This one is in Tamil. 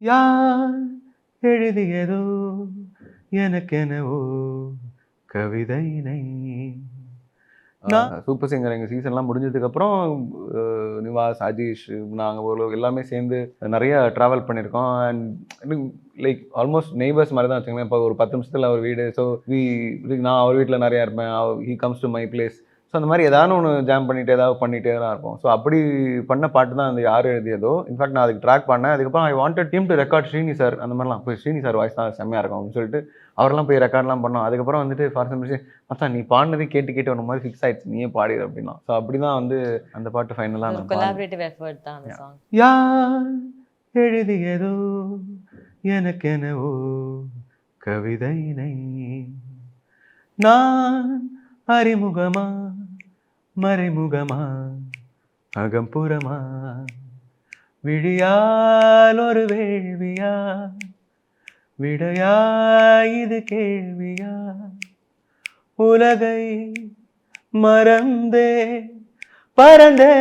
யார் எழுதியதோ எனக்கென ஓர் கவிதையினை. சூப்பர் சிங்கர் எங்கள் சீசன்லாம் முடிஞ்சதுக்கப்புறம் நிவாஸ், அஜீஷ், நாங்கள் எல்லாமே சேர்ந்து நிறைய ட்ராவல் பண்ணியிருக்கோம். அண்ட் லைக் ஆல்மோஸ்ட் நெய்பர்ஸ் மாதிரி தான் வச்சுக்கோங்களேன். இப்போ ஒரு 10 நிமிஷத்தில் அவர் வீடு. ஸோ நான் அவர் வீட்டில் நிறையா இருப்பேன். He comes to my place. So அந்த மாதிரி ஏதாவது ஒன்று ஜாம் பண்ணிட்டு ஏதாவது பண்ணிகிட்டே தான் இருப்போம். ஸோ அப்படி பண்ண பாட்டு தான் அந்த யார் எழுதியதோ. இன்ஃபேக்ட் நான் அதுக்கு ட்ராக் பண்ணேன். அதுக்கப்புறம் I wanted team to record Srini sir அந்த மாதிரிலாம். போய் ஸ்ரீனி சார் வாய்ஸ் தான் செம்மையாக இருக்கும் அப்படின்னு சொல்லிட்டு அவரெல்லாம் போய் ரெக்கார்ட்லாம் பண்ணோம். அதுக்கப்புறம் வந்துட்டு ஃபார் சம் ரீசன் மச்சான் நீ பாடினதே கேட்டு கேட்டு ஒரு மாதிரி ஃபிக்ஸ் ஆயிடுச்சு, நீயே பாடிடு அப்படின்னா. ஸோ அப்படி தான் வந்து அந்த பாட்டு ஃபைனலாக நான் கொலாபரேட்டிவ் எஃபர்ட் தான் அந்த சாங். யார் எழுதியதோ எனக்கென ஓர் கவிதையினை. நான் அறிமுகமா மறைமுகமா அகம்புறமா விழியால் ஒரு வேள்வியா விடையா இது கேள்வியா உலகை மறந்தே பறந்தே